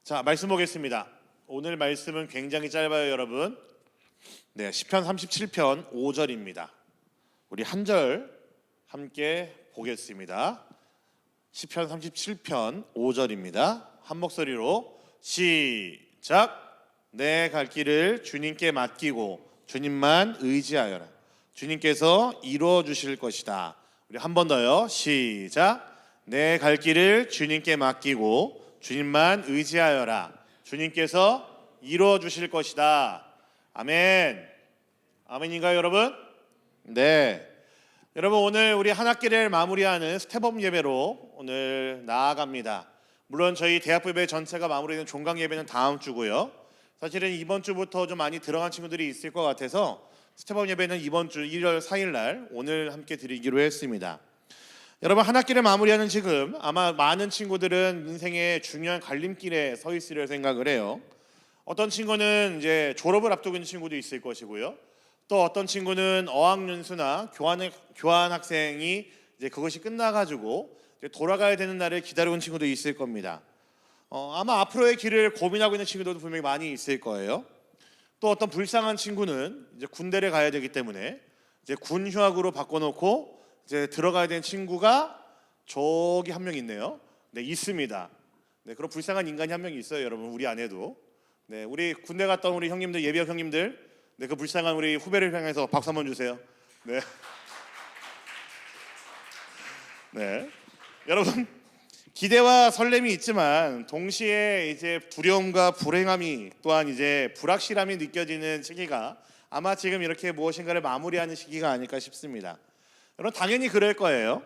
자, 말씀 보겠습니다. 오늘 말씀은 굉장히 짧아요, 여러분. 네, 시편 37편 5절입니다. 우리 한 절 함께 보겠습니다. 시편 37편 5절입니다. 한 목소리로 시작. 내 갈 길을 주님께 맡기고 주님만 의지하여라. 주님께서 이루어 주실 것이다. 우리 한 번 더요. 시작. 내 갈 길을 주님께 맡기고 주님만 의지하여라. 주님께서 이루어 주실 것이다. 아멘. 아멘인가요, 여러분? 네. 여러분, 오늘 우리 한 학기를 마무리하는 스텝업 예배로 오늘 나아갑니다. 물론 저희 대학부 예배 전체가 마무리되는 종강 예배는 다음 주고요. 사실은 이번 주부터 좀 많이 들어간 친구들이 있을 것 같아서 스텝업 예배는 이번 주 1월 4일 날 오늘 함께 드리기로 했습니다. 여러분, 한 학기를 마무리하는 지금 아마 많은 친구들은 인생의 중요한 갈림길에 서 있으려 생각을 해요. 어떤 친구는 이제 졸업을 앞두고 있는 친구도 있을 것이고요. 또 어떤 친구는 어학연수나 교환 학생이 이제 그것이 끝나가지고 이제 돌아가야 되는 날을 기다리고 있는 친구도 있을 겁니다. 아마 앞으로의 길을 고민하고 있는 친구들도 분명히 많이 있을 거예요. 또 어떤 불쌍한 친구는 이제 군대를 가야 되기 때문에 이제 군 휴학으로 바꿔놓고 이제 들어가야 되는 친구가 저기 한 명 있네요. 네, 있습니다. 네, 그런 불쌍한 인간이 한 명 있어요, 여러분. 우리 안에도. 네, 우리 군대 갔다 온 우리 형님들, 예비역 형님들, 네, 그 불쌍한 우리 후배를 향해서 박수 한번 주세요. 네, 네, 여러분, 기대와 설렘이 있지만 동시에 이제 두려움과 불행함이 또한 이제 불확실함이 느껴지는 시기가 아마 지금 이렇게 무엇인가를 마무리하는 시기가 아닐까 싶습니다. 여러분, 당연히 그럴 거예요.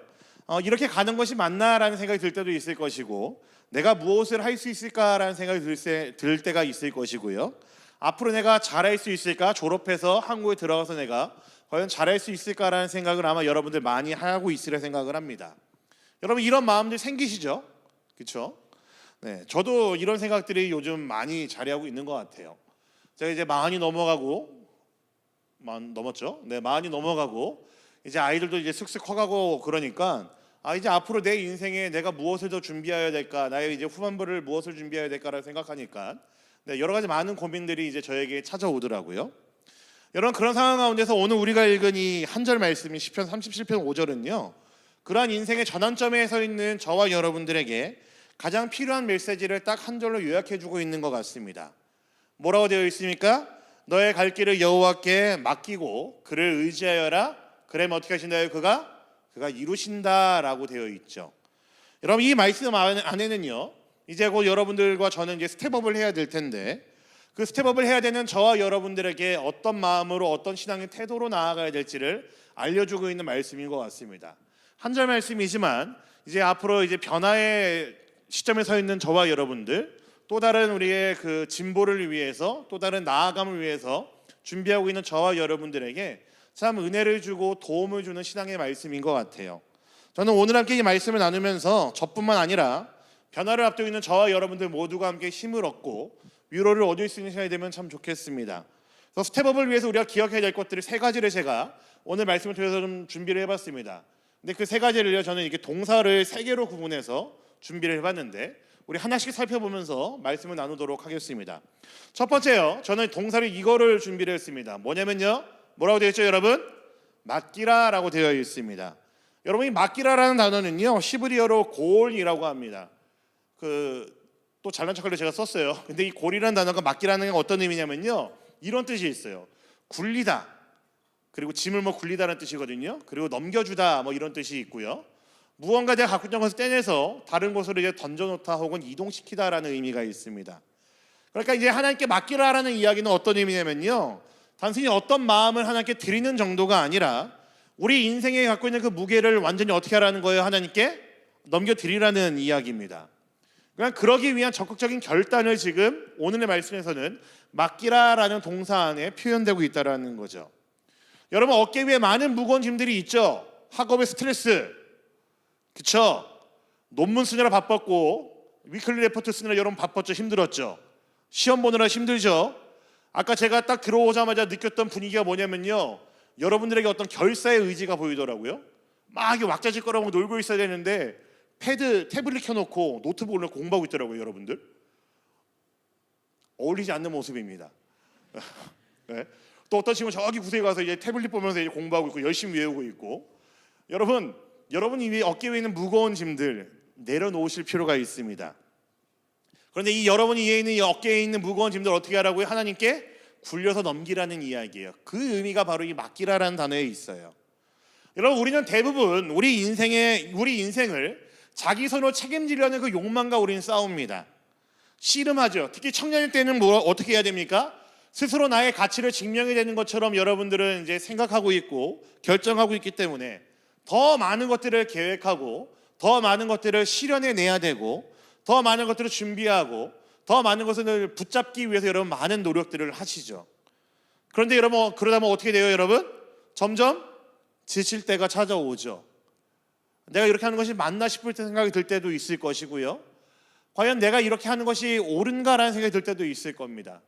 이렇게 가는 것이 맞나라는 생각이 들 때도 있을 것이고, 내가 무엇을 할 수 있을까라는 생각이 들 때가 있을 것이고요. 앞으로 내가 잘할 수 있을까? 졸업해서 한국에 들어가서 내가 과연 잘할 수 있을까라는 생각을 아마 여러분들 많이 하고 있으려 생각을 합니다. 여러분, 이런 마음들 생기시죠? 그렇죠? 네, 저도 이런 생각들이 요즘 많이 자리하고 있는 것 같아요. 제가 이제 마흔이 넘어가고, 넘었죠? 네, 마흔이 넘어가고 이제 아이들도 이제 슥슥 커가고 그러니까 이제 앞으로 내 인생에 내가 무엇을 더 준비해야 될까, 나의 이제 후반부를 무엇을 준비해야 될까라고 생각하니까 네, 여러 가지 많은 고민들이 이제 저에게 찾아오더라고요. 여러분, 그런 상황 가운데서 오늘 우리가 읽은 이 한 절 말씀인 시편 37편 5절은요, 그러한 인생의 전환점에 서 있는 저와 여러분들에게 가장 필요한 메시지를 딱 한 절로 요약해주고 있는 것 같습니다. 뭐라고 되어 있습니까? 너의 갈 길을 여호와께 맡기고 그를 의지하여라. 그러면 어떻게 하신다요? 그가 이루신다라고 되어 있죠. 여러분, 이 말씀 안에는요, 이제 곧 여러분들과 저는 이제 스텝업을 해야 될 텐데, 그 스텝업을 해야 되는 저와 여러분들에게 어떤 마음으로 어떤 신앙의 태도로 나아가야 될지를 알려주고 있는 말씀인 것 같습니다. 한 절 말씀이지만 이제 앞으로 이제 변화의 시점에 서 있는 저와 여러분들, 또 다른 우리의 그 진보를 위해서, 또 다른 나아감을 위해서 준비하고 있는 저와 여러분들에게 참 은혜를 주고 도움을 주는 신앙의 말씀인 것 같아요. 저는 오늘 함께 이 말씀을 나누면서 저뿐만 아니라 변화를 앞두고 있는 저와 여러분들 모두가 함께 힘을 얻고 위로를 얻을 수 있는 시간이 되면 참 좋겠습니다. 그래서 스텝업을 위해서 우리가 기억해야 될 것들을 세 가지를 제가 오늘 말씀을 통해서 좀 준비를 해봤습니다. 근데 그 세 가지를요, 저는 이렇게 동사를 세 개로 구분해서 준비를 해봤는데 우리 하나씩 살펴보면서 말씀을 나누도록 하겠습니다. 첫 번째요, 저는 동사를 이거를 준비를 했습니다. 뭐냐면요, 뭐라고 되어 있죠, 여러분? 맡기라라고 되어 있습니다. 여러분, 이 맡기라라는 단어는요, 히브리어로 골이라고 합니다. 또 잘난 척하려고 제가 썼어요. 근데 이 골이라는 단어가 맡기라는 게 어떤 의미냐면요, 이런 뜻이 있어요. 굴리다, 그리고 짐을 굴리다라는 뜻이거든요. 그리고 넘겨주다 이런 뜻이 있고요. 무언가 내가 갖고 있는 것을 떼내서 다른 곳으로 이제 던져놓다 혹은 이동시키다라는 의미가 있습니다. 그러니까 이제 하나님께 맡기라라는 이야기는 어떤 의미냐면요, 단순히 어떤 마음을 하나님께 드리는 정도가 아니라 우리 인생에 갖고 있는 그 무게를 완전히 어떻게 하라는 거예요? 하나님께 넘겨드리라는 이야기입니다. 그러니까 그러기 위한 적극적인 결단을 지금 오늘의 말씀에서는 맡기라라는 동사 안에 표현되고 있다는 거죠. 여러분, 어깨 위에 많은 무거운 짐들이 있죠. 학업의 스트레스, 그쵸? 논문 쓰느라 바빴고 위클리 레포트 쓰느라 여러분 바빴죠? 힘들었죠? 시험 보느라 힘들죠? 아까 제가 딱 들어오자마자 느꼈던 분위기가 뭐냐면요, 여러분들에게 어떤 결사의 의지가 보이더라고요. 막 왁자지껄하고 놀고 있어야 되는데 태블릿 켜놓고 노트북을 공부하고 있더라고요, 여러분들. 어울리지 않는 모습입니다. 네. 또 어떤 친구는 저기 구석에 가서 이제 태블릿 보면서 이제 공부하고 있고 열심히 외우고 있고. 여러분이 위 어깨 위에 있는 무거운 짐들 내려놓으실 필요가 있습니다. 그런데 이 여러분이 위에 있는 이 어깨에 있는 무거운 짐들 어떻게 하라고요? 하나님께 굴려서 넘기라는 이야기예요. 그 의미가 바로 이 맡기라라는 단어에 있어요. 여러분, 우리는 대부분 우리 인생을 자기 손으로 책임지려는 그 욕망과 우리는 싸웁니다. 씨름하죠. 특히 청년일 때는 어떻게 해야 됩니까? 스스로 나의 가치를 증명해야 되는 것처럼 여러분들은 이제 생각하고 있고 결정하고 있기 때문에 더 많은 것들을 계획하고 더 많은 것들을 실현해내야 되고 더 많은 것들을 준비하고 더 많은 것을 붙잡기 위해서 여러분 많은 노력들을 하시죠. 그런데 여러분 그러다 보면 어떻게 돼요, 여러분? 점점 지칠 때가 찾아오죠. 내가 이렇게 하는 것이 맞나 싶을 때 생각이 들 때도 있을 것이고요. 과연 내가 이렇게 하는 것이 옳은가라는 생각이 들 때도 있을 겁니다.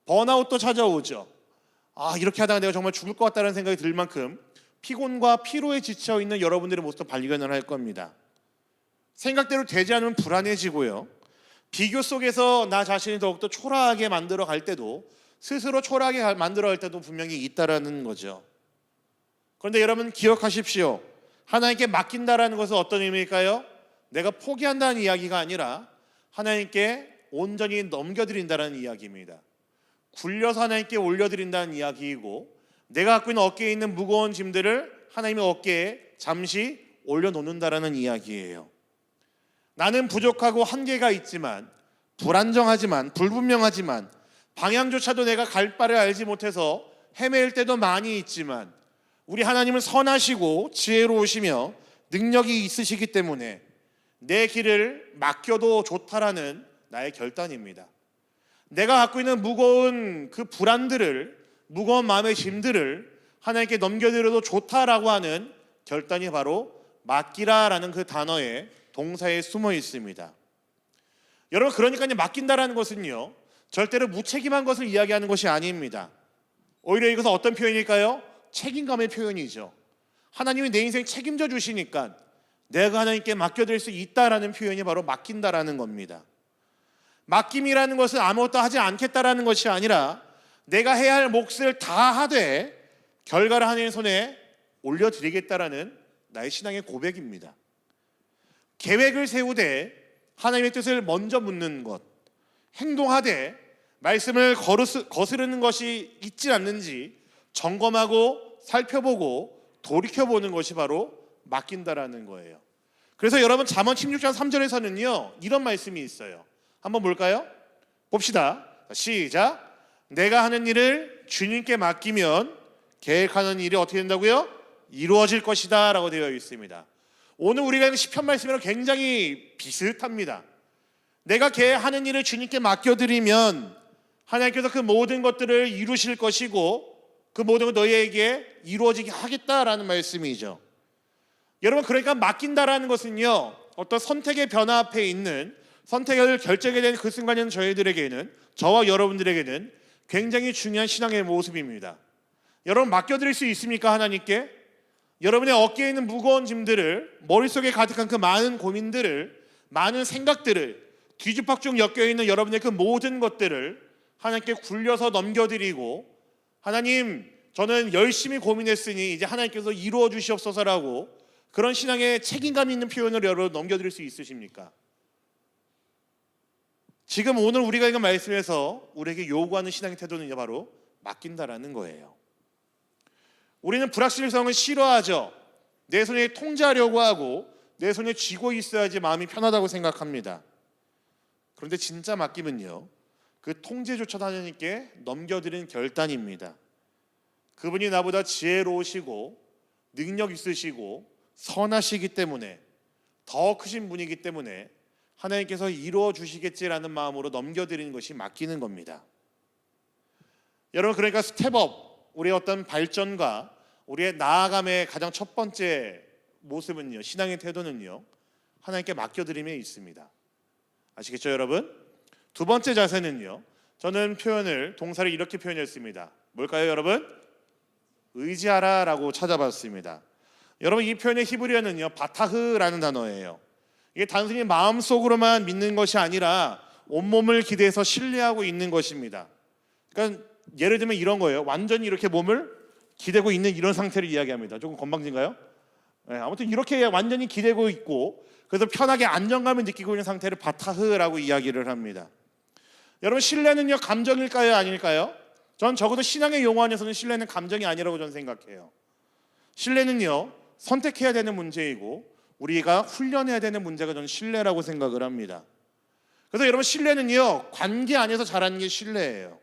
번아웃도 찾아오죠. 이렇게 하다가 내가 정말 죽을 것 같다는 생각이 들 만큼 피곤과 피로에 지쳐 있는 여러분들의 모습도 발견을 할 겁니다. 생각대로 되지 않으면 불안해지고요. 비교 속에서 나 자신이 더욱더 초라하게 만들어 갈 때도 스스로 초라하게 만들어 갈 때도 분명히 있다라는 거죠. 그런데 여러분 기억하십시오. 하나님께 맡긴다라는 것은 어떤 의미일까요? 내가 포기한다는 이야기가 아니라 하나님께 온전히 넘겨드린다는 이야기입니다. 굴려서 하나님께 올려드린다는 이야기이고 내가 갖고 있는 어깨에 있는 무거운 짐들을 하나님의 어깨에 잠시 올려놓는다라는 이야기예요. 나는 부족하고 한계가 있지만 불안정하지만 불분명하지만 방향조차도 내가 갈 바를 알지 못해서 헤매일 때도 많이 있지만 우리 하나님은 선하시고 지혜로우시며 능력이 있으시기 때문에 내 길을 맡겨도 좋다라는 나의 결단입니다. 내가 갖고 있는 무거운 그 불안들을 무거운 마음의 짐들을 하나님께 넘겨드려도 좋다라고 하는 결단이 바로 맡기라라는 그 단어의 동사에 숨어 있습니다. 여러분 그러니까 맡긴다라는 것은요 절대로 무책임한 것을 이야기하는 것이 아닙니다. 오히려 이것은 어떤 표현일까요? 책임감의 표현이죠. 하나님이 내 인생 책임져 주시니까 내가 하나님께 맡겨드릴 수 있다라는 표현이 바로 맡긴다라는 겁니다. 맡김이라는 것은 아무것도 하지 않겠다라는 것이 아니라 내가 해야 할 몫을 다 하되 결과를 하나님의 손에 올려드리겠다라는 나의 신앙의 고백입니다. 계획을 세우되 하나님의 뜻을 먼저 묻는 것, 행동하되 말씀을 거스르는 것이 있지 않는지 점검하고 살펴보고 돌이켜보는 것이 바로 맡긴다라는 거예요. 그래서 여러분 잠언 16장 3절에서는요 이런 말씀이 있어요. 한번 볼까요? 봅시다. 시작. 내가 하는 일을 주님께 맡기면 계획하는 일이 어떻게 된다고요? 이루어질 것이다 라고 되어 있습니다. 오늘 우리가 읽은 시편 말씀이랑 굉장히 비슷합니다. 내가 하는 일을 주님께 맡겨드리면 하나님께서 그 모든 것들을 이루실 것이고 그 모든 것 너희에게 이루어지게 하겠다라는 말씀이죠. 여러분 그러니까 맡긴다라는 것은요 어떤 선택의 변화 앞에 있는 선택을 결정해야 되는 그 순간에는 저와 여러분들에게는 굉장히 중요한 신앙의 모습입니다. 여러분 맡겨드릴 수 있습니까? 하나님께? 여러분의 어깨에 있는 무거운 짐들을 머릿속에 가득한 그 많은 고민들을 많은 생각들을 뒤죽박죽 엮여있는 여러분의 그 모든 것들을 하나님께 굴려서 넘겨드리고 하나님 저는 열심히 고민했으니 이제 하나님께서 이루어 주시옵소서라고 그런 신앙의 책임감 있는 표현을 여러분 넘겨드릴 수 있으십니까? 지금 오늘 우리가 읽은 말씀에서 우리에게 요구하는 신앙의 태도는 바로 맡긴다라는 거예요. 우리는 불확실성을 싫어하죠. 내 손에 통제하려고 하고 내 손에 쥐고 있어야지 마음이 편하다고 생각합니다. 그런데 진짜 맡김은요 그 통제조차도 하나님께 넘겨드린 결단입니다. 그분이 나보다 지혜로우시고 능력 있으시고 선하시기 때문에 더 크신 분이기 때문에 하나님께서 이루어 주시겠지라는 마음으로 넘겨드리는 것이 맡기는 겁니다. 여러분 그러니까 스텝업 우리의 어떤 발전과 우리의 나아감의 가장 첫 번째 모습은요 신앙의 태도는요 하나님께 맡겨드림에 있습니다. 아시겠죠 여러분? 두 번째 자세는요 저는 동사를 이렇게 표현했습니다. 뭘까요 여러분? 의지하라 라고 찾아봤습니다. 여러분 이 표현의 히브리어는요 바타흐라는 단어예요. 이게 단순히 마음속으로만 믿는 것이 아니라 온몸을 기대서 신뢰하고 있는 것입니다. 그러니까 예를 들면 이런 거예요. 완전히 이렇게 몸을 기대고 있는 이런 상태를 이야기합니다. 조금 건방진가요? 네, 아무튼 이렇게 완전히 기대고 있고 그래서 편하게 안정감을 느끼고 있는 상태를 바타흐라고 이야기를 합니다. 여러분, 신뢰는요 감정일까요, 아닐까요? 전 적어도 신앙의 용어 안에서는 신뢰는 감정이 아니라고 저는 생각해요. 신뢰는요 선택해야 되는 문제이고 우리가 훈련해야 되는 문제가 저는 신뢰라고 생각을 합니다. 그래서 여러분, 신뢰는요 관계 안에서 자라는 게 신뢰예요.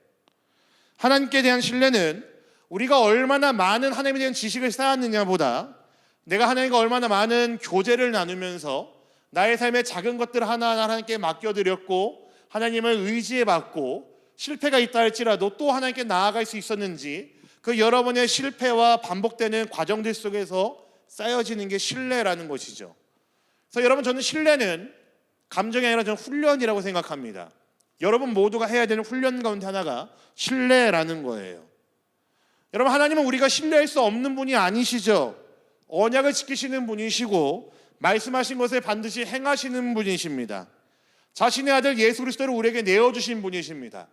하나님께 대한 신뢰는 우리가 얼마나 많은 하나님에 대한 지식을 쌓았느냐보다 내가 하나님과 얼마나 많은 교제를 나누면서 나의 삶의 작은 것들 하나하나 하나님께 맡겨드렸고 하나님을 의지해봤고 실패가 있다 할지라도 또 하나님께 나아갈 수 있었는지 그 여러분의 실패와 반복되는 과정들 속에서 쌓여지는 게 신뢰라는 것이죠. 그래서 여러분, 저는 신뢰는 감정이 아니라 저는 훈련이라고 생각합니다. 여러분 모두가 해야 되는 훈련 가운데 하나가 신뢰라는 거예요. 여러분, 하나님은 우리가 신뢰할 수 없는 분이 아니시죠. 언약을 지키시는 분이시고 말씀하신 것을 반드시 행하시는 분이십니다. 자신의 아들 예수 그리스도를 우리에게 내어주신 분이십니다.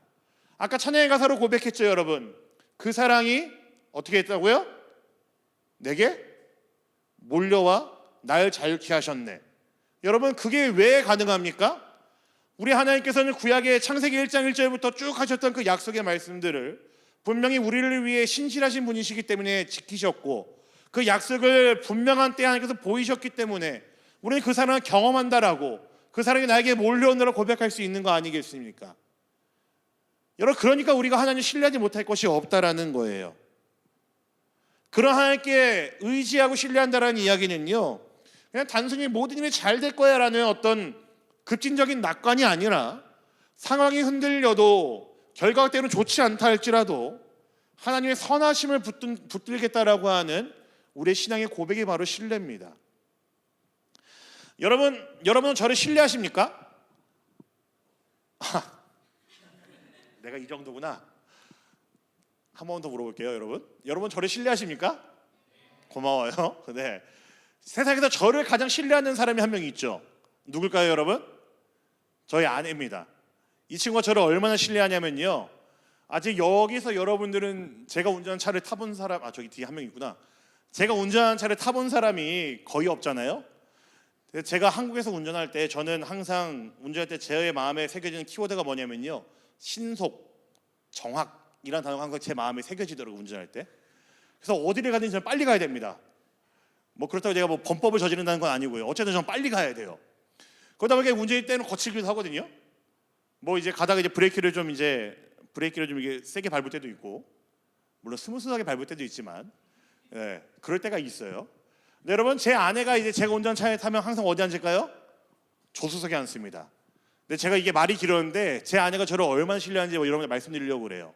아까 찬양의 가사로 고백했죠, 여러분. 그 사랑이 어떻게 했다고요? 내게 몰려와 날 자유케 하셨네. 여러분, 그게 왜 가능합니까? 우리 하나님께서는 구약의 창세기 1장 1절부터 쭉 하셨던 그 약속의 말씀들을 분명히 우리를 위해 신실하신 분이시기 때문에 지키셨고 그 약속을 분명한 때 하나님께서 보이셨기 때문에 우리는 그 사랑을 경험한다라고 그 사랑이 나에게 몰려온다고 고백할 수 있는 거 아니겠습니까? 여러분, 그러니까 우리가 하나님 신뢰하지 못할 것이 없다라는 거예요. 그런 하나님께 의지하고 신뢰한다라는 이야기는요 그냥 단순히 모든 일이 잘 될 거야 라는 어떤 급진적인 낙관이 아니라 상황이 흔들려도 결과가 때로는 좋지 않다 할지라도 하나님의 선하심을 붙들겠다라고 하는 우리의 신앙의 고백이 바로 신뢰입니다. 여러분은 저를 신뢰하십니까? 내가 이 정도구나. 한 번 더 물어볼게요, 여러분. 여러분 저를 신뢰하십니까? 고마워요. 네. 세상에서 저를 가장 신뢰하는 사람이 한 명 있죠. 누굴까요, 여러분? 저희 아내입니다. 이 친구가 저를 얼마나 신뢰하냐면요. 아직 여기서 여러분들은 제가 운전한 차를 타본 사람, 저기 뒤에 한 명 있구나. 제가 운전한 차를 타본 사람이 거의 없잖아요. 제가 한국에서 운전할 때 저는 항상 운전할 때 제 마음에 새겨지는 키워드가 뭐냐면요. 신속, 정확이라는 단어가 항상 제 마음에 새겨지더라고요, 운전할 때. 그래서 어디를 가든지 저는 빨리 가야 됩니다. 뭐 그렇다고 제가 뭐 범법을 저지른다는 건 아니고요. 어쨌든 저는 빨리 가야 돼요. 그러다 보니까 운전할 때는 거칠기도 하거든요. 뭐 이제 가다가 이제 브레이크를 좀 이게 세게 밟을 때도 있고, 물론 스무스하게 밟을 때도 있지만, 그럴 때가 있어요. 근데 여러분, 제 아내가 이제 제가 운전 차에 타면 항상 어디 앉을까요? 조수석에 앉습니다. 근데 제가 이게 말이 길었는데 제 아내가 저를 얼마나 신뢰하는지 여러분들 말씀드리려고 그래요.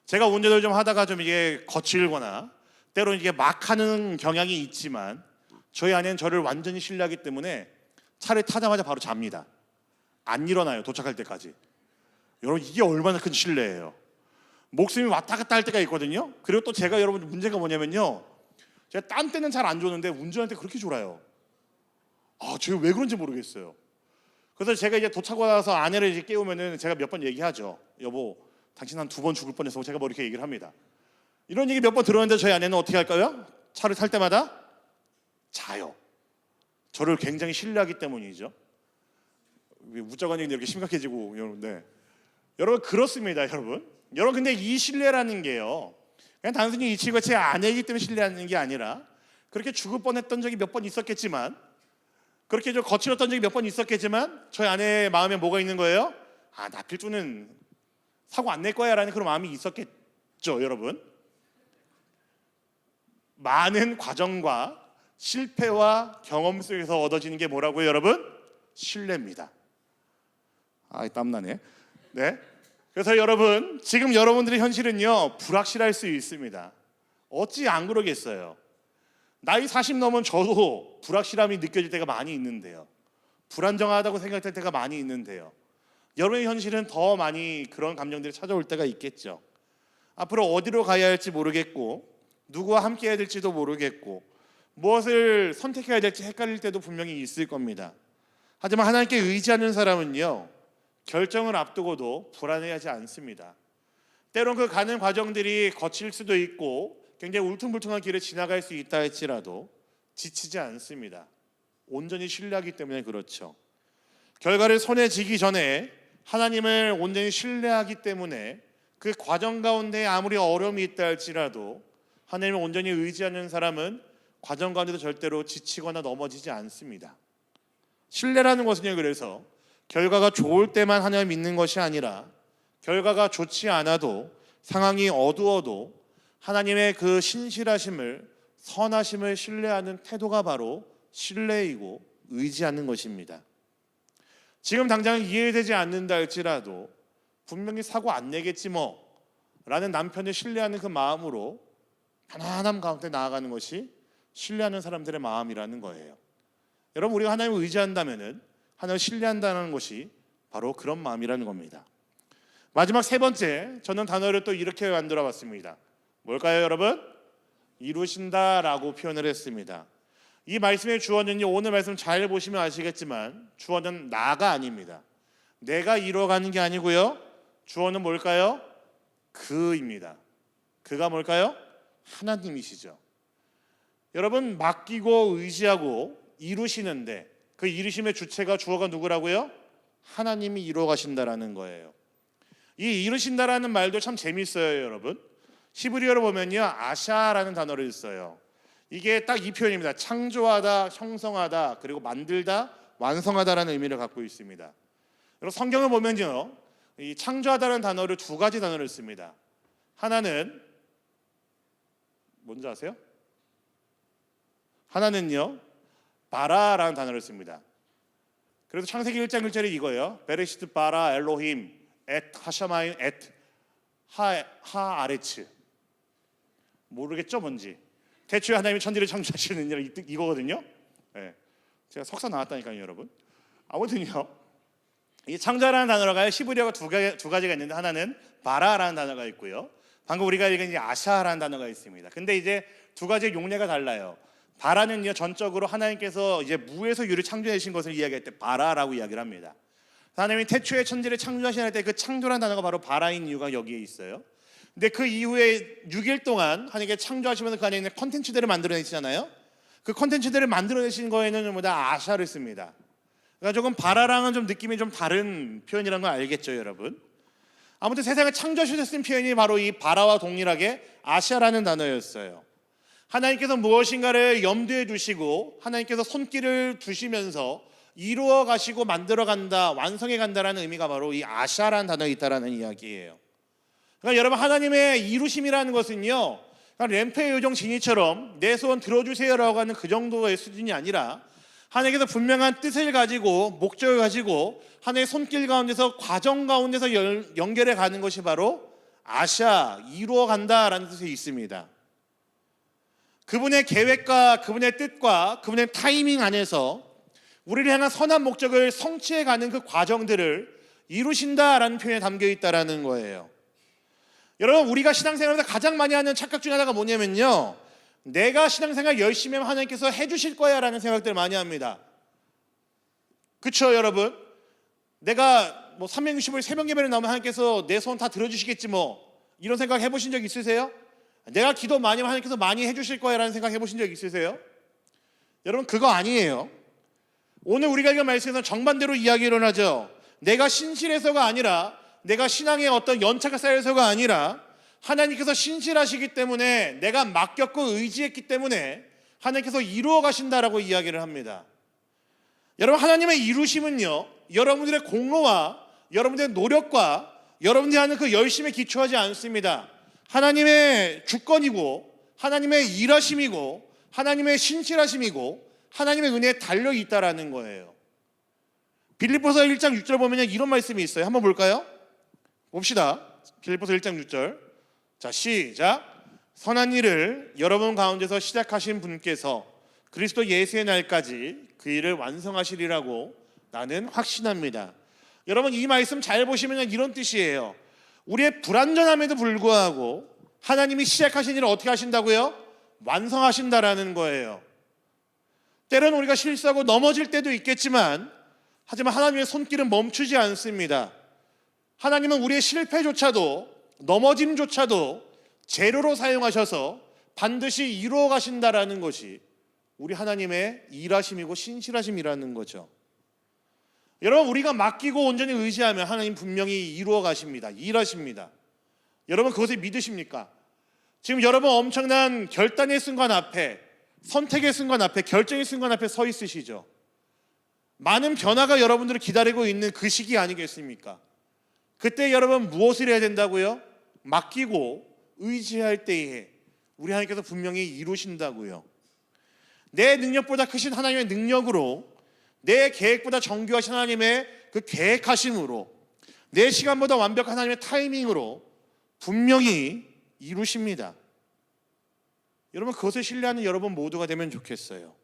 제가 운전을 좀 하다가 좀 이게 거칠거나 때로는 이게 막 하는 경향이 있지만 저희 아내는 저를 완전히 신뢰하기 때문에 차를 타자마자 바로 잡니다. 안 일어나요, 도착할 때까지. 여러분, 이게 얼마나 큰 신뢰예요. 목숨이 왔다 갔다 할 때가 있거든요. 그리고 또 제가 여러분 문제가 뭐냐면요, 제가 딴 때는 잘 안 좋는데 운전할 때 그렇게 졸아요. 제가 왜 그런지 모르겠어요. 그래서 제가 이제 도착 와서 아내를 이제 깨우면은 제가 몇 번 얘기하죠. 여보, 당신 한 2번 죽을 뻔해서 제가 뭐 이렇게 얘기를 합니다. 이런 얘기 몇 번 들었는데 저희 아내는 어떻게 할까요? 차를 탈 때마다 자요. 저를 굉장히 신뢰하기 때문이죠. 우짜관이 이렇게 심각해지고 여러분, 여러분 그렇습니다, 여러분. 근데 이 신뢰라는 게요, 그냥 단순히 이 친구가 제 아내이기 때문에 신뢰하는 게 아니라 그렇게 죽을 뻔했던 적이 몇 번 있었겠지만, 그렇게 좀 거칠었던 적이 몇 번 있었겠지만 저희 아내의 마음에 뭐가 있는 거예요? 나 필두는 사고 안 낼 거야 라는 그런 마음이 있었겠죠, 여러분. 많은 과정과 실패와 경험 속에서 얻어지는 게 뭐라고요, 여러분? 신뢰입니다. 땀나네. 네. 그래서 여러분, 지금 여러분들의 현실은요, 불확실할 수 있습니다. 어찌 안 그러겠어요? 나이 40 넘은 저도 불확실함이 느껴질 때가 많이 있는데요. 불안정하다고 생각될 때가 많이 있는데요. 여러분의 현실은 더 많이 그런 감정들이 찾아올 때가 있겠죠. 앞으로 어디로 가야 할지 모르겠고, 누구와 함께 해야 될지도 모르겠고, 무엇을 선택해야 될지 헷갈릴 때도 분명히 있을 겁니다. 하지만 하나님께 의지하는 사람은요, 결정을 앞두고도 불안해하지 않습니다. 때론 그 가는 과정들이 거칠 수도 있고 굉장히 울퉁불퉁한 길을 지나갈 수 있다 할지라도 지치지 않습니다. 온전히 신뢰하기 때문에 그렇죠. 결과를 손에 쥐기 전에 하나님을 온전히 신뢰하기 때문에 그 과정 가운데 아무리 어려움이 있다 할지라도 하나님을 온전히 의지하는 사람은 과정 가운데도 절대로 지치거나 넘어지지 않습니다. 신뢰라는 것은요, 그래서 결과가 좋을 때만 하나님을 믿는 것이 아니라 결과가 좋지 않아도 상황이 어두워도 하나님의 그 신실하심을, 선하심을 신뢰하는 태도가 바로 신뢰이고 의지하는 것입니다. 지금 당장 이해되지 않는다 할지라도 분명히 사고 안 내겠지 뭐 라는 남편을 신뢰하는 그 마음으로 편안함 가운데 나아가는 것이 신뢰하는 사람들의 마음이라는 거예요. 여러분, 우리가 하나님을 의지한다면 하나님을 신뢰한다는 것이 바로 그런 마음이라는 겁니다. 마지막 세 번째, 저는 단어를 또 이렇게 만들어 봤습니다. 뭘까요, 여러분? 이루신다라고 표현을 했습니다. 이 말씀의 주어는요, 오늘 말씀 잘 보시면 아시겠지만 주어는 나가 아닙니다. 내가 이루어가는 게 아니고요, 주어는 뭘까요? 그입니다. 그가 뭘까요? 하나님이시죠. 여러분, 맡기고 의지하고 이루시는데 그 이루심의 주체가 주어가 누구라고요? 하나님이 이루어 가신다라는 거예요. 이 이루신다라는 말도 참 재밌어요, 여러분. 히브리어로 보면요, 아샤라는 단어를 써요. 이게 딱 이 표현입니다. 창조하다, 형성하다, 그리고 만들다, 완성하다라는 의미를 갖고 있습니다. 여러분, 성경을 보면요, 이 창조하다라는 단어를 두 가지 단어를 씁니다. 하나는 뭔지 아세요? 하나는요, 바라라는 단어를 씁니다. 그래서 창세기 1장 1절이 이거예요. 베레시트 바라 엘로힘 엣 하샤마임 엣 하아레츠. 모르겠죠, 뭔지. 대초에 하나님이 천지를 창조하시는 이거거든요. 네. 제가 석사 나왔다니까요, 여러분. 아무튼요, 이 창조라는 단어가 히브리어가 두 가지가 있는데 하나는 바라라는 단어가 있고요. 방금 우리가 읽은 이제 아샤라는 단어가 있습니다. 근데 이제 두 가지의 용례가 달라요. 바라는요, 전적으로 하나님께서 이제 무에서 유를 창조하신 것을 이야기할 때 바라라고 이야기를 합니다. 하나님이 태초에 천지를 창조하시는 때 그 창조라는 단어가 바로 바라인 이유가 여기에 있어요. 근데 그 이후에 6일 동안 하나님께 창조하시면서 그 안에 있는 컨텐츠들을 만들어내시잖아요. 그 컨텐츠들을 만들어내신 거에는 뭐다 아샤를 씁니다. 그러니까 조금 바라랑은 좀 느낌이 좀 다른 표현이라는 걸 알겠죠, 여러분? 아무튼 세상을 창조하셔서 쓴 표현이 바로 이 바라와 동일하게 아샤라는 단어였어요. 하나님께서 무엇인가를 염두에 두시고 하나님께서 손길을 두시면서 이루어 가시고 만들어 간다, 완성해 간다라는 의미가 바로 이 아샤라는 단어에 있다라는 이야기예요. 그러니까 여러분, 하나님의 이루심이라는 것은요, 램프의 요정 지니처럼 내 소원 들어주세요라고 하는 그 정도의 수준이 아니라 하나님께서 분명한 뜻을 가지고 목적을 가지고 하나님의 손길 가운데서 과정 가운데서 연결해 가는 것이 바로 아샤, 이루어 간다라는 뜻이 있습니다. 그분의 계획과 그분의 뜻과 그분의 타이밍 안에서 우리를 향한 선한 목적을 성취해 가는 그 과정들을 이루신다라는 표현에 담겨 있다라는 거예요. 여러분, 우리가 신앙생활에서 가장 많이 하는 착각 중에 하나가 뭐냐면요, 내가 신앙생활 열심히 하면 하나님께서 해주실 거야 라는 생각들을 많이 합니다. 그렇죠, 여러분? 내가 뭐 365일 새벽 예배를 나오면 하나님께서 내 소원 다 들어주시겠지 뭐, 이런 생각 해보신 적 있으세요? 내가 기도 많이 하면 하나님께서 많이 해주실 거야 라는 생각 해보신 적 있으세요? 여러분, 그거 아니에요. 오늘 우리가 읽은 말씀에서 정반대로 이야기가 일어나죠. 내가 신실해서가 아니라, 내가 신앙에 어떤 연차가 쌓여서가 아니라 하나님께서 신실하시기 때문에, 내가 맡겼고 의지했기 때문에 하나님께서 이루어 가신다라고 이야기를 합니다. 여러분, 하나님의 이루심은요, 여러분들의 공로와 여러분들의 노력과 여러분들이 하는 그 열심에 기초하지 않습니다. 하나님의 주권이고 하나님의 일하심이고 하나님의 신실하심이고 하나님의 은혜에 달려 있다라는 거예요. 빌립보서 1장 6절 보면 이런 말씀이 있어요. 한번 볼까요? 봅시다. 빌립보서 1장 6절. 자, 시작. 선한 일을 여러분 가운데서 시작하신 분께서 그리스도 예수의 날까지 그 일을 완성하시리라고 나는 확신합니다. 여러분, 이 말씀 잘 보시면 이런 뜻이에요. 우리의 불완전함에도 불구하고 하나님이 시작하신 일을 어떻게 하신다고요? 완성하신다라는 거예요. 때로는 우리가 실수하고 넘어질 때도 있겠지만 하지만 하나님의 손길은 멈추지 않습니다. 하나님은 우리의 실패조차도, 넘어짐조차도 재료로 사용하셔서 반드시 이루어 가신다라는 것이 우리 하나님의 일하심이고 신실하심이라는 거죠. 여러분, 우리가 맡기고 온전히 의지하면 하나님 분명히 이루어 가십니다. 일하십니다. 여러분, 그것을 믿으십니까? 지금 여러분 엄청난 결단의 순간 앞에, 선택의 순간 앞에, 결정의 순간 앞에 서 있으시죠. 많은 변화가 여러분들을 기다리고 있는 그 시기 아니겠습니까? 그때 여러분 무엇을 해야 된다고요? 맡기고 의지할 때에 우리 하나님께서 분명히 이루신다고요. 내 능력보다 크신 하나님의 능력으로, 내 계획보다 정교하신 하나님의 그 계획하심으로, 내 시간보다 완벽한 하나님의 타이밍으로 분명히 이루십니다. 여러분, 그것을 신뢰하는 여러분 모두가 되면 좋겠어요.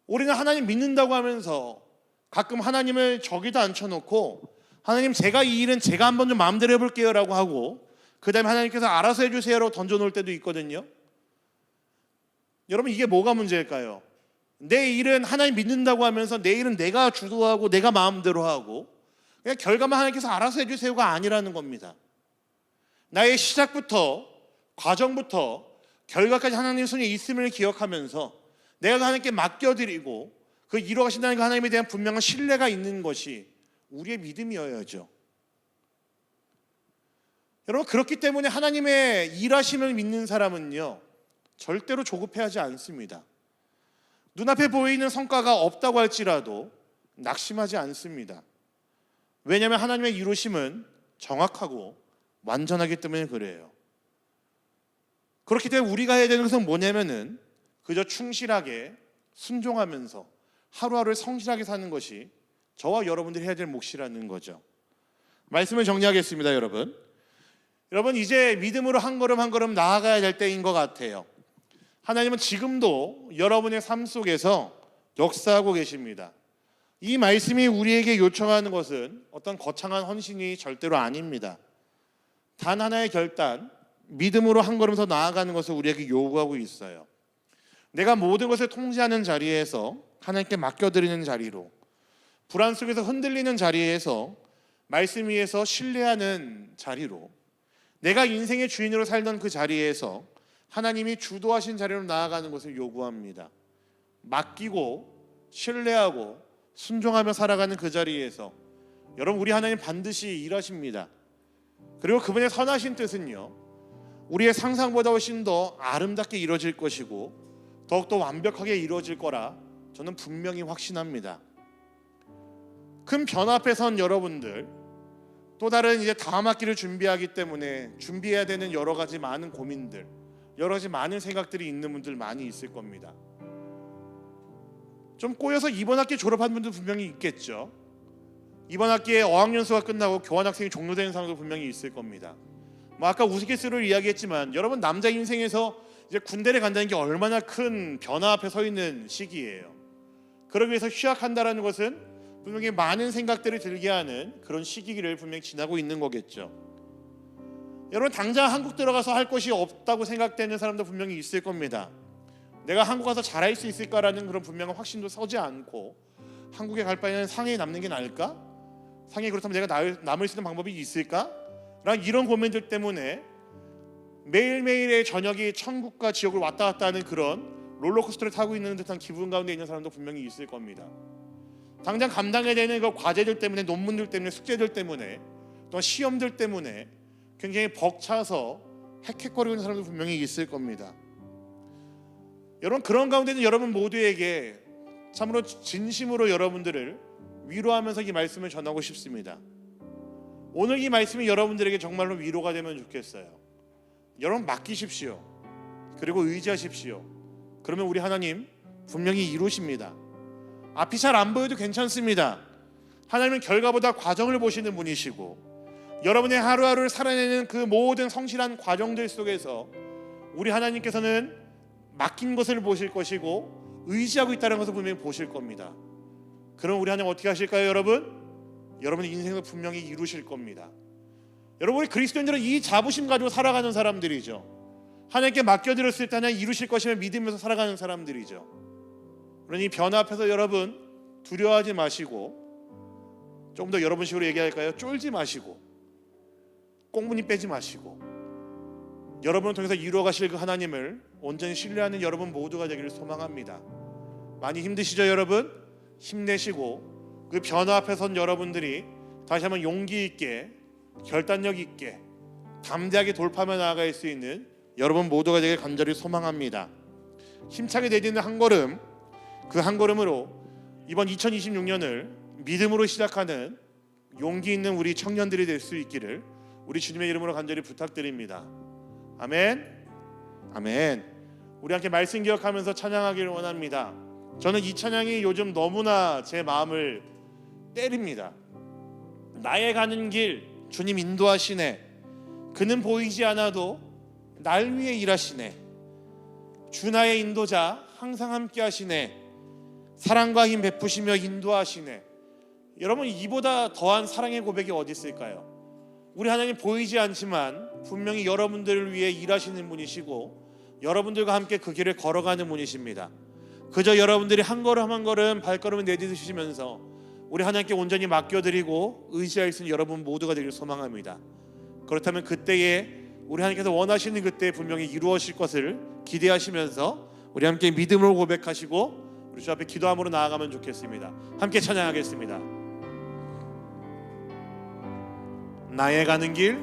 우리는 하나님 믿는다고 하면서 가끔 하나님을 저기다 앉혀놓고, 하나님 제가 이 일은 제가 한번 좀 마음대로 해볼게요 라고 하고, 그 다음에 하나님께서 알아서 해주세요 라고 던져놓을 때도 있거든요. 여러분, 이게 뭐가 문제일까요? 내 일은 하나님 믿는다고 하면서 내 일은 내가 주도하고 내가 마음대로 하고, 그냥 결과만 하나님께서 알아서 해주세요가 아니라는 겁니다. 나의 시작부터, 과정부터 결과까지 하나님 손에 있음을 기억하면서 내가 하나님께 맡겨드리고 그 이루어가신다는 그 하나님에 대한 분명한 신뢰가 있는 것이 우리의 믿음이어야죠. 여러분, 그렇기 때문에 하나님의 일하심을 믿는 사람은요, 절대로 조급해하지 않습니다. 눈앞에 보이는 성과가 없다고 할지라도 낙심하지 않습니다. 왜냐하면 하나님의 이루심은 정확하고 완전하기 때문에 그래요. 그렇기 때문에 우리가 해야 되는 것은 뭐냐면은 그저 충실하게 순종하면서 하루하루를 성실하게 사는 것이 저와 여러분들이 해야 될 몫이라는 거죠. 말씀을 정리하겠습니다. 여러분, 이제 믿음으로 한 걸음 한 걸음 나아가야 될 때인 것 같아요. 하나님은 지금도 여러분의 삶 속에서 역사하고 계십니다. 이 말씀이 우리에게 요청하는 것은 어떤 거창한 헌신이 절대로 아닙니다. 단 하나의 결단, 믿음으로 한 걸음 더 나아가는 것을 우리에게 요구하고 있어요. 내가 모든 것을 통제하는 자리에서 하나님께 맡겨드리는 자리로, 불안 속에서 흔들리는 자리에서 말씀 위에서 신뢰하는 자리로, 내가 인생의 주인으로 살던 그 자리에서 하나님이 주도하신 자리로 나아가는 것을 요구합니다. 맡기고 신뢰하고 순종하며 살아가는 그 자리에서 여러분, 우리 하나님 반드시 일하십니다. 그리고 그분의 선하신 뜻은요, 우리의 상상보다 훨씬 더 아름답게 이루어질 것이고 더욱더 완벽하게 이루어질 거라 저는 분명히 확신합니다. 큰 변화 앞에 선 여러분들, 또 다른 이제 다음 학기를 준비하기 때문에 준비해야 되는 여러 가지 많은 고민들, 여러 가지 많은 생각들이 있는 분들 많이 있을 겁니다. 좀 꼬여서 이번 학기 졸업한 분들 분명히 있겠죠. 이번 학기에 어학연수가 끝나고 교환학생이 종료되는 사람도 분명히 있을 겁니다. 아까 우스갯소리로 이야기했지만 여러분, 남자 인생에서 이제 군대를 간다는 게 얼마나 큰 변화 앞에 서 있는 시기예요. 그러기 위해서 휴학한다라는 것은 분명히 많은 생각들을 들게 하는 그런 시기를 분명히 지나고 있는 거겠죠. 여러분, 당장 한국 들어가서 할 것이 없다고 생각되는 사람도 분명히 있을 겁니다. 내가 한국 가서 잘할 수 있을까라는 그런 분명한 확신도 서지 않고, 한국에 갈 바에는 상해에 남는 게 나을까? 상해에 그렇다면 내가 남을 수 있는 방법이 있을까? 라는 이런 고민들 때문에 매일매일의 저녁이 천국과 지옥을 왔다 갔다 하는 그런 롤러코스터를 타고 있는 듯한 기분 가운데 있는 사람도 분명히 있을 겁니다. 당장 감당해야 되는 그 과제들 때문에, 논문들 때문에, 숙제들 때문에, 또 시험들 때문에 굉장히 벅차서 헥헥거리는 사람도 분명히 있을 겁니다. 여러분, 그런 가운데는 여러분 모두에게 참으로 진심으로 여러분들을 위로하면서 이 말씀을 전하고 싶습니다. 오늘 이 말씀이 여러분들에게 정말로 위로가 되면 좋겠어요. 여러분, 맡기십시오. 그리고 의지하십시오. 그러면 우리 하나님 분명히 이루십니다. 앞이 잘 안 보여도 괜찮습니다. 하나님은 결과보다 과정을 보시는 분이시고, 여러분의 하루하루를 살아내는 그 모든 성실한 과정들 속에서 우리 하나님께서는 맡긴 것을 보실 것이고 의지하고 있다는 것을 분명히 보실 겁니다. 그럼 우리 하나님 어떻게 하실까요, 여러분? 여러분의 인생을 분명히 이루실 겁니다. 여러분, 우리 그리스도인들은 이 자부심 가지고 살아가는 사람들이죠. 하나님께 맡겨드렸을 때 하나님 이루실 것임을 믿으면서 살아가는 사람들이죠. 그러니 변화 앞에서 여러분 두려워하지 마시고, 조금 더 여러분식으로 얘기할까요? 쫄지 마시고, 꽁무니 빼지 마시고, 여러분을 통해서 이루어가실 그 하나님을 온전히 신뢰하는 여러분 모두가 되기를 소망합니다. 많이 힘드시죠 여러분? 힘내시고 그 변화 앞에 선 여러분들이 다시 한번 용기 있게, 결단력 있게, 담대하게 돌파하며 나아갈 수 있는 여러분 모두가 되길 간절히 소망합니다. 힘차게 내딛는 한 걸음, 그 한 걸음으로 이번 2026년을 믿음으로 시작하는 용기 있는 우리 청년들이 될 수 있기를 우리 주님의 이름으로 간절히 부탁드립니다. 아멘. 아멘. 우리 함께 말씀 기억하면서 찬양하기를 원합니다. 저는 이 찬양이 요즘 너무나 제 마음을 때립니다. 나의 가는 길 주님 인도하시네. 그는 보이지 않아도 날 위해 일하시네. 주 나의 인도자 항상 함께 하시네. 사랑과 힘 베푸시며 인도하시네. 여러분, 이보다 더한 사랑의 고백이 어디 있을까요? 우리 하나님 보이지 않지만 분명히 여러분들을 위해 일하시는 분이시고 여러분들과 함께 그 길을 걸어가는 분이십니다. 그저 여러분들이 한 걸음 한 걸음 발걸음을 내딛으시면서 우리 하나님께 온전히 맡겨드리고 의지할 수 있는 여러분 모두가 되기를 소망합니다. 그렇다면 그때에 우리 하나님께서 원하시는 그때에 분명히 이루어질 것을 기대하시면서 우리 함께 믿음으로 고백하시고 우리 주 앞에 기도함으로 나아가면 좋겠습니다. 함께 찬양하겠습니다. 나의 가는 길,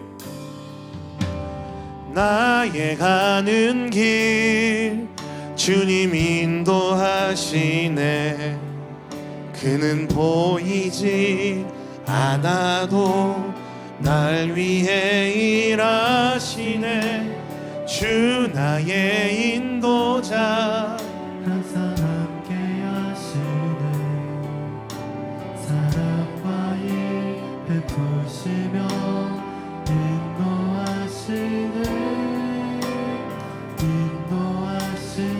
나의 가는 길 주님 인도하시네. 그는 보이지 않아도 날 위해 일하시네. 주 나의 인도자 항상 함께 하시네. 사랑과 일 베푸시며 인도하시네.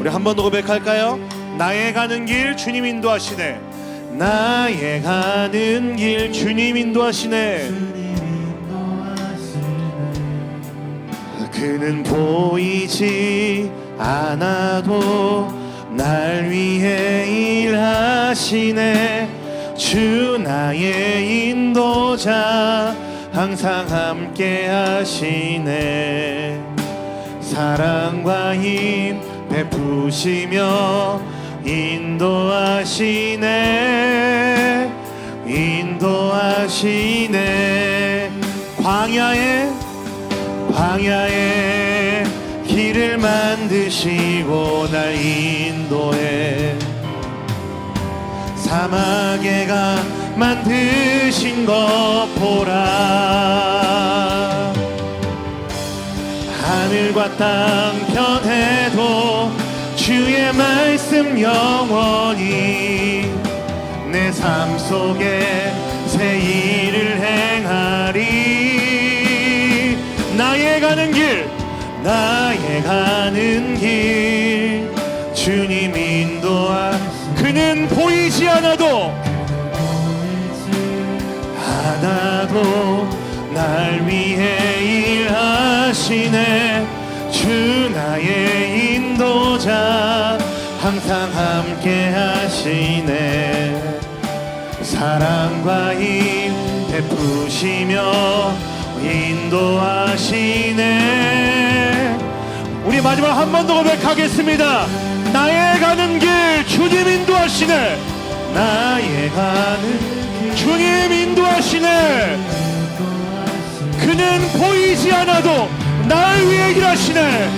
우리 한 번 더 고백할까요? 나의 가는 길 주님 인도하시네. 나의 가는 길 주님 인도하시네. 주님 인도하시네. 그는 보이지 않아도 날 위해 일하시네. 주 나의 인도자 항상 함께 하시네. 사랑과 힘 베푸시며 인도하시네. 인도하시네. 광야에 길을 만드시고 날 인도해. 사막에 가 만드신 것 보라. 하늘과 땅 변해도 주의 말씀 영원히 내 삶 속에 새 일을 행하리. 나의 가는 길 주님 그는 보이지 않아도 날 위해 일하시네. 주 나의 인도자 항상 함께 하시네. 사랑과 힘 베푸시며 인도하시네. 우리 마지막 한 번 더 고백하겠습니다. 나의 가는 길 주님 인도하시네. 나의 가는 길 주님 인도하시네. 그는 보이지 않아도 날 위해 일하시네.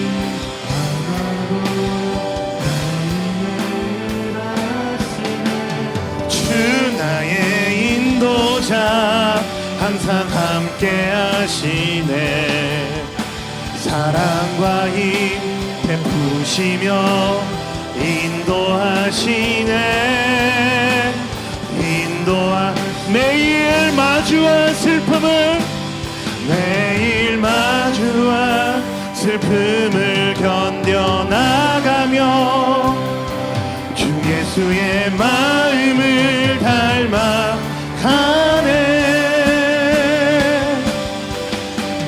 주 나의 인도자 항상 함께 하시네. 사랑과 힘 베푸시며 인도하시네. 매일 마주한 슬픔을 견뎌나가며 주 예수의 마음을 닮아가네.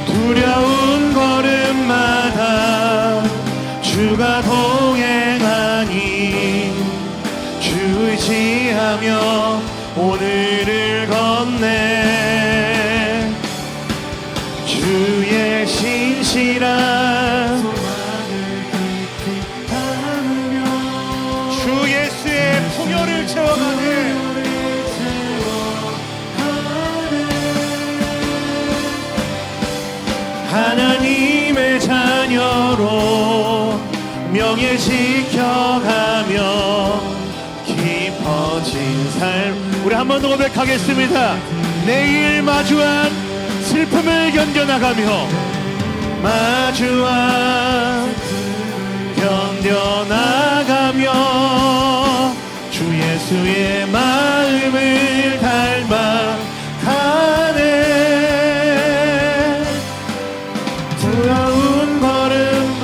두려운 걸음마다 주가 동행하니 주 의지하며 진실한 소망을 깊이 담으며 주 예수의 풍요를 채워가네. 하나님의 자녀로 명예 지켜가며 깊어진 삶. 우리 한 번 더 고백하겠습니다. 내일 마주한 슬픔을 견뎌나가며 견뎌나가며 주 예수의 마음을 닮아가네. 두려운 걸음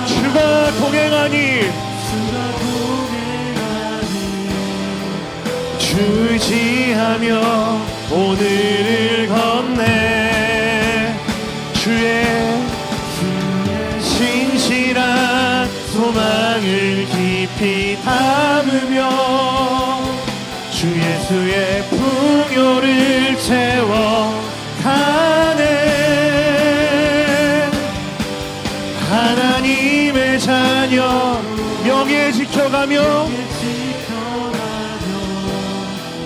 주가 동행하니 주 의지하며 오늘을 건네. 주의 진실한 소망을 깊이 담으며 주 예수의 풍요를 채워가네. 하나님의 자녀 명예 지켜가며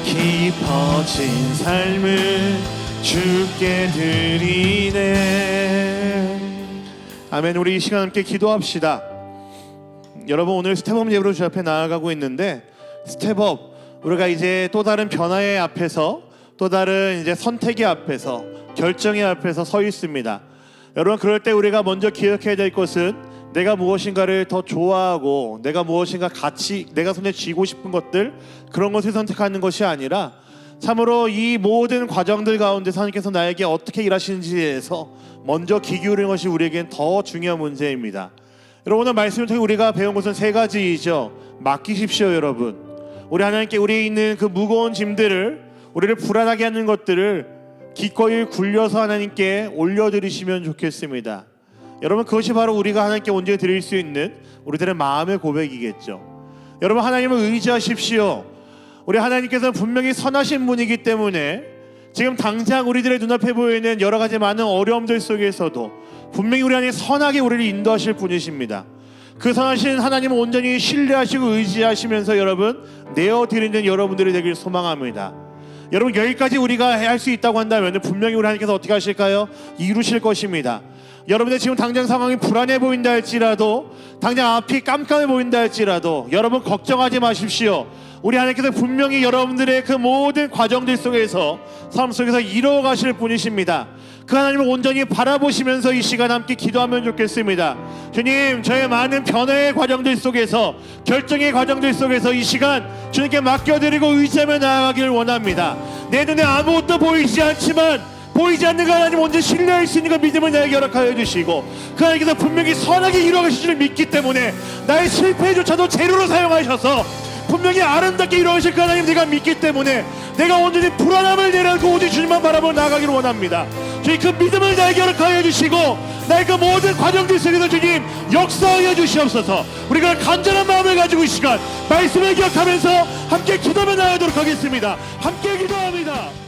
깊어진 삶을 주께 드리네. 아멘. 우리 이 시간 함께 기도합시다. 여러분, 오늘 스텝업 예배로 주 앞에 나아가고 있는데, 스텝업, 우리가 이제 또 다른 변화의 앞에서, 또 다른 이제 선택의 앞에서, 결정의 앞에서 서 있습니다. 여러분, 그럴 때 우리가 먼저 기억해야 될 것은 내가 무엇인가를 더 좋아하고 내가 무엇인가 같이 내가 손에 쥐고 싶은 것들, 그런 것을 선택하는 것이 아니라 참으로 이 모든 과정들 가운데 하나님께서 나에게 어떻게 일하시는지에 대해서 먼저 귀 기울이는 것이 우리에겐 더 중요한 문제입니다. 여러분, 오늘 말씀을 통해 우리가 배운 것은 세 가지이죠. 맡기십시오. 여러분, 우리 하나님께 우리에 있는 그 무거운 짐들을, 우리를 불안하게 하는 것들을 기꺼이 굴려서 하나님께 올려드리시면 좋겠습니다. 여러분, 그것이 바로 우리가 하나님께 온전히 드릴 수 있는 우리들의 마음의 고백이겠죠. 여러분, 하나님을 의지하십시오. 우리 하나님께서는 분명히 선하신 분이기 때문에 지금 당장 우리들의 눈앞에 보이는 여러 가지 많은 어려움들 속에서도 분명히 우리 안에 선하게 우리를 인도하실 분이십니다. 그 선하신 하나님을 온전히 신뢰하시고 의지하시면서 여러분 내어드리는 여러분들이 되길 소망합니다. 여러분, 여기까지 우리가 할 수 있다고 한다면 분명히 우리 하나님께서 어떻게 하실까요? 이루실 것입니다. 여러분들 지금 당장 상황이 불안해 보인다 할지라도, 당장 앞이 깜깜해 보인다 할지라도 여러분 걱정하지 마십시오. 우리 하나님께서 분명히 여러분들의 그 모든 과정들 속에서, 삶 속에서 이루어 가실 분이십니다. 그 하나님을 온전히 바라보시면서 이 시간 함께 기도하면 좋겠습니다. 주님, 저의 많은 변화의 과정들 속에서, 결정의 과정들 속에서 이 시간 주님께 맡겨드리고 의지하며 나아가기를 원합니다. 내 눈에 아무것도 보이지 않지만 보이지 않는 그 하나님 온전히 신뢰할 수 있는 그 믿음을 나에게 허락하여 주시고, 그 하나님께서 분명히 선하게 이루어가실 줄 믿기 때문에 나의 실패조차도 재료로 사용하셔서 분명히 아름답게 이루어가실 그 하나님 내가 믿기 때문에 내가 온전히 불안함을 내려놓고 오직 주님만 바라보며 나아가기를 원합니다. 주님, 그 믿음을 나에게 허락하여 주시고 나의 그 모든 과정들 속에서 주님 역사하여 주시옵소서. 우리가 간절한 마음을 가지고 이 시간 말씀을 기억하면서 함께 기도하며 나아가도록 하겠습니다. 함께 기도합니다.